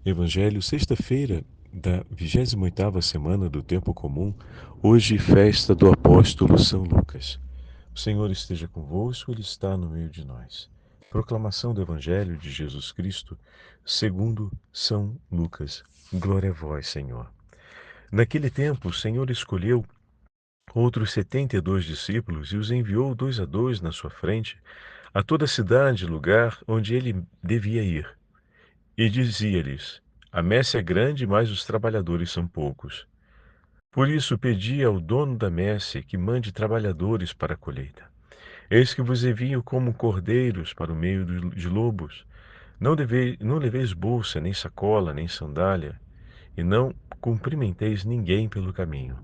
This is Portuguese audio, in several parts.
Evangelho, sexta-feira da 28ª semana do Tempo Comum, hoje festa do apóstolo São Lucas. O Senhor esteja convosco, Ele está no meio de nós. Proclamação do Evangelho de Jesus Cristo, segundo São Lucas. Glória a vós, Senhor. Naquele tempo, o Senhor escolheu outros 72 discípulos e os enviou 2 a 2 na sua frente a toda cidade e lugar onde ele devia ir. E dizia-lhes: A messe é grande, mas os trabalhadores são poucos. Por isso pedi ao dono da messe que mande trabalhadores para a colheita. Eis que vos envio como cordeiros para o meio de lobos. Não leveis bolsa, nem sacola, nem sandália, e não cumprimenteis ninguém pelo caminho.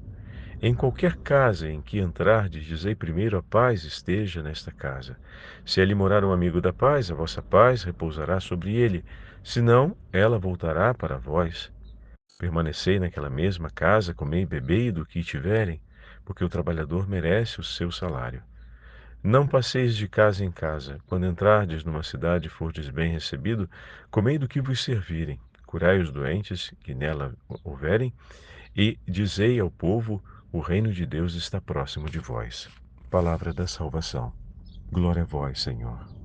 Em qualquer casa em que entrardes, dizei primeiro: a paz esteja nesta casa. Se ali morar um amigo da paz, a vossa paz repousará sobre ele. Senão, ela voltará para vós. Permanecei naquela mesma casa, comei e bebei do que tiverem, porque o trabalhador merece o seu salário. Não passeis de casa em casa. Quando entrardes numa cidade e fordes bem recebido, comei do que vos servirem. Curai os doentes que nela houverem, e dizei ao povo: o reino de Deus está próximo de vós. Palavra da salvação. Glória a vós, Senhor.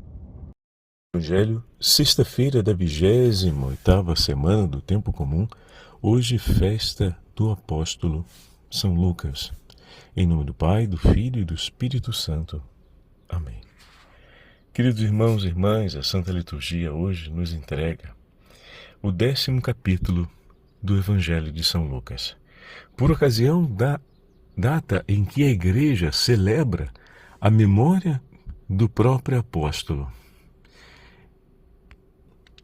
Evangelho, sexta-feira da 28ª semana do Tempo Comum, hoje festa do apóstolo São Lucas. Em nome do Pai, do Filho e do Espírito Santo. Amém. Queridos irmãos e irmãs, a Santa Liturgia hoje nos entrega o 10º capítulo do Evangelho de São Lucas. Por ocasião da data em que a Igreja celebra a memória do próprio apóstolo.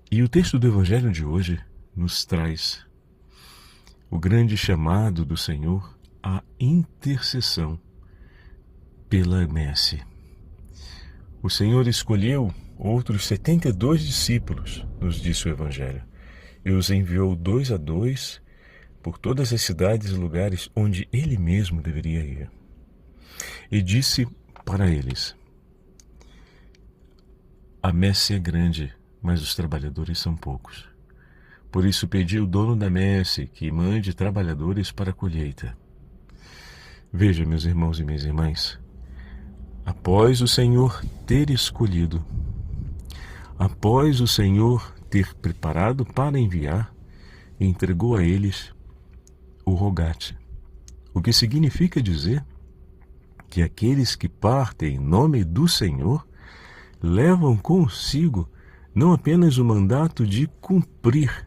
E o texto do Evangelho de hoje nos traz o grande chamado do Senhor à intercessão pela messe. O Senhor escolheu outros 72 discípulos, nos disse o Evangelho, e os enviou 2 a 2 por todas as cidades e lugares onde ele mesmo deveria ir. E disse para eles: A messe é grande, mas os trabalhadores são poucos. Por isso pedi ao dono da messe que mande trabalhadores para a colheita. Veja, meus irmãos e minhas irmãs, após o Senhor ter escolhido, após o Senhor ter preparado para enviar, entregou a eles o rogate, o que significa dizer que aqueles que partem em nome do Senhor levam consigo não apenas o mandato de cumprir,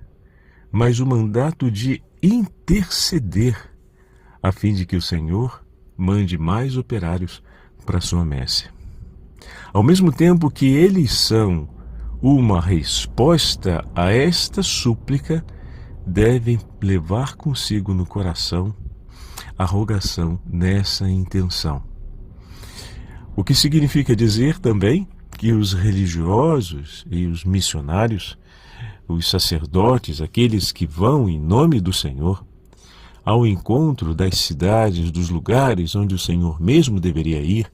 mas o mandato de interceder, a fim de que o Senhor mande mais operários para a sua messe. Ao mesmo tempo que eles são uma resposta a esta súplica, devem levar consigo no coração a rogação nessa intenção. O que significa dizer também que os religiosos e os missionários, os sacerdotes, aqueles que vão em nome do Senhor, ao encontro das cidades, dos lugares onde o Senhor mesmo deveria ir,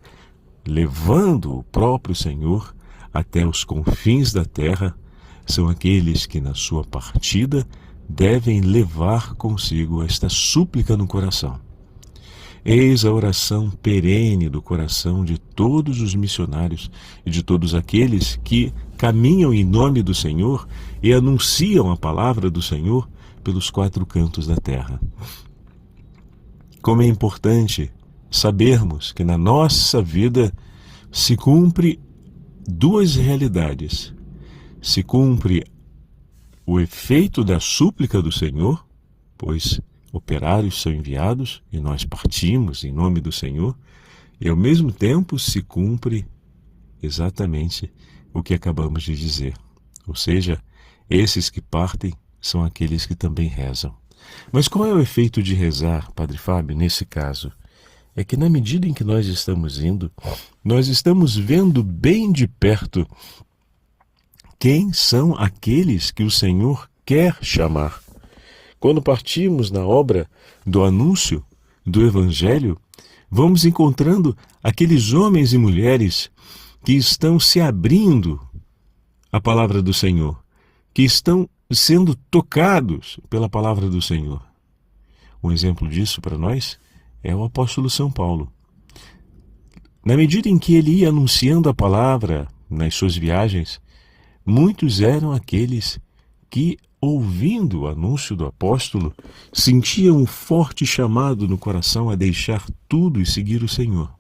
levando o próprio Senhor até os confins da terra, são aqueles que na sua partida devem levar consigo esta súplica no coração. Eis a oração perene do coração de todos os missionários e de todos aqueles que caminham em nome do Senhor e anunciam a palavra do Senhor pelos 4 cantos da terra. Como é importante sabermos que na nossa vida se cumpre 2 realidades. Se cumpre o efeito da súplica do Senhor, pois operários são enviados e nós partimos em nome do Senhor, e ao mesmo tempo se cumpre exatamente o que acabamos de dizer. Ou seja, esses que partem são aqueles que também rezam. Mas qual é o efeito de rezar, Padre Fábio, nesse caso? É que na medida em que nós estamos indo, nós estamos vendo bem de perto quem são aqueles que o Senhor quer chamar. Quando partimos na obra do anúncio do Evangelho, vamos encontrando aqueles homens e mulheres que estão se abrindo à palavra do Senhor, que estão sendo tocados pela palavra do Senhor. Um exemplo disso para nós é o apóstolo São Paulo. Na medida em que ele ia anunciando a palavra nas suas viagens, muitos eram aqueles que, ouvindo o anúncio do apóstolo, sentiam um forte chamado no coração a deixar tudo e seguir o Senhor.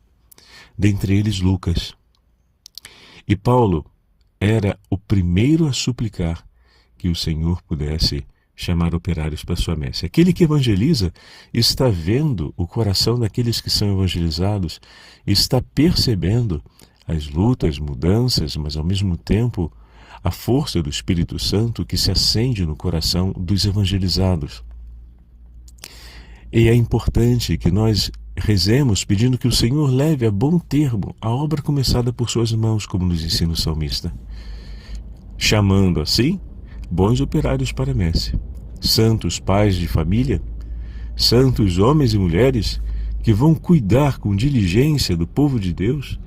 Dentre eles, Lucas. E Paulo era o primeiro a suplicar que o Senhor pudesse chamar operários para sua messe. Aquele que evangeliza está vendo o coração daqueles que são evangelizados, está percebendo as lutas, mudanças, mas ao mesmo tempo a força do Espírito Santo que se acende no coração dos evangelizados. E é importante que nós rezemos pedindo que o Senhor leve a bom termo a obra começada por suas mãos, como nos ensina o salmista, chamando assim bons operários para a messe, santos pais de família, santos homens e mulheres que vão cuidar com diligência do povo de Deus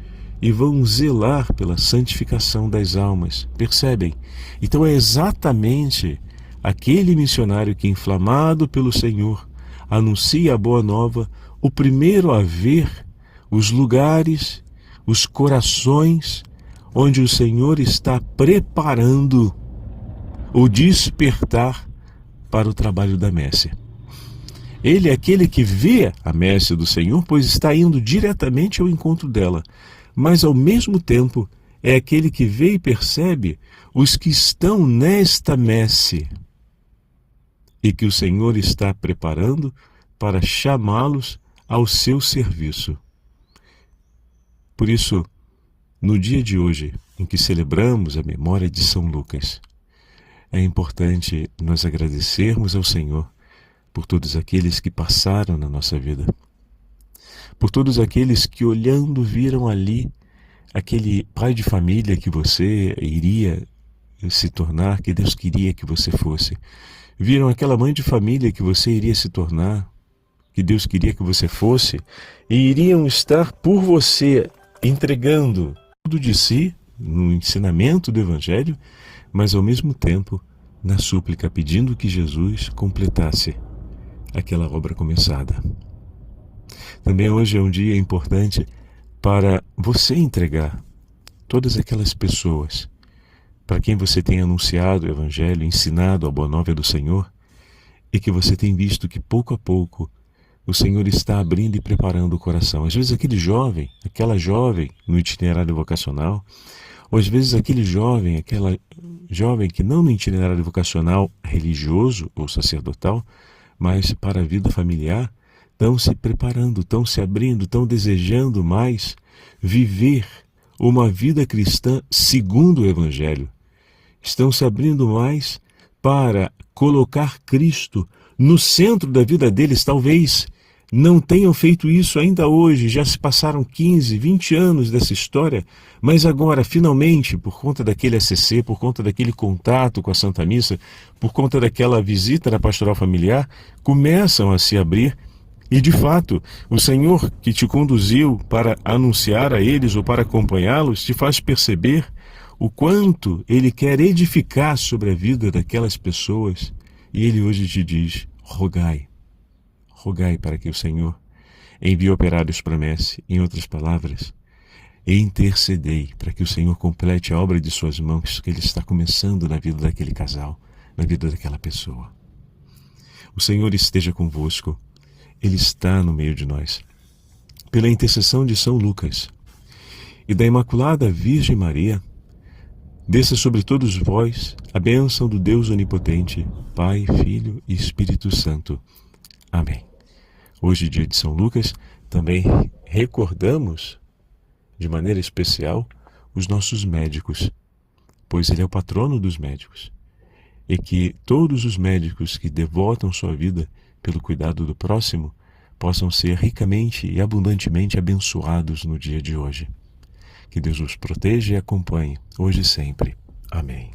e vão zelar pela santificação das almas. Percebem? Então é exatamente aquele missionário que, inflamado pelo Senhor, anuncia a boa nova, o primeiro a ver os lugares, os corações onde o Senhor está preparando o despertar para o trabalho da messe. Ele é aquele que vê a messe do Senhor, pois está indo diretamente ao encontro dela, mas ao mesmo tempo é aquele que vê e percebe os que estão nesta messe e que o Senhor está preparando para chamá-los ao seu serviço. Por isso, no dia de hoje, em que celebramos a memória de São Lucas, é importante nós agradecermos ao Senhor por todos aqueles que passaram na nossa vida, por todos aqueles que, olhando, viram ali aquele pai de família que você iria se tornar, que Deus queria que você fosse. Viram aquela mãe de família que você iria se tornar, que Deus queria que você fosse, e iriam estar por você, entregando tudo de si no ensinamento do Evangelho, mas ao mesmo tempo na súplica, pedindo que Jesus completasse aquela obra começada. Também hoje é um dia importante para você entregar todas aquelas pessoas para quem você tem anunciado o Evangelho, ensinado a boa nova do Senhor, e que você tem visto que pouco a pouco o Senhor está abrindo e preparando o coração. Às vezes aquele jovem, aquela jovem no itinerário vocacional, ou às vezes aquele jovem, aquela jovem que não no itinerário vocacional religioso ou sacerdotal, mas para a vida familiar, estão se preparando, estão se abrindo, estão desejando mais viver uma vida cristã segundo o Evangelho. Estão se abrindo mais para colocar Cristo no centro da vida deles. Talvez não tenham feito isso ainda hoje, já se passaram 15, 20 anos dessa história, mas agora, finalmente, por conta daquele ACC, por conta daquele contato com a Santa Missa, por conta daquela visita na pastoral familiar, começam a se abrir e, de fato, o Senhor que te conduziu para anunciar a eles ou para acompanhá-los, te faz perceber o quanto Ele quer edificar sobre a vida daquelas pessoas, e Ele hoje te diz: rogai. Rogai para que o Senhor envie operários para a messe. Em outras palavras, intercedei para que o Senhor complete a obra de suas mãos que Ele está começando na vida daquele casal, na vida daquela pessoa. O Senhor esteja convosco, Ele está no meio de nós. Pela intercessão de São Lucas e da Imaculada Virgem Maria, desça sobre todos vós a bênção do Deus Onipotente, Pai, Filho e Espírito Santo. Amém. Hoje, dia de São Lucas, também recordamos de maneira especial os nossos médicos, pois ele é o patrono dos médicos, e que todos os médicos que devotam sua vida pelo cuidado do próximo possam ser ricamente e abundantemente abençoados no dia de hoje. Que Deus os proteja e acompanhe, hoje e sempre. Amém.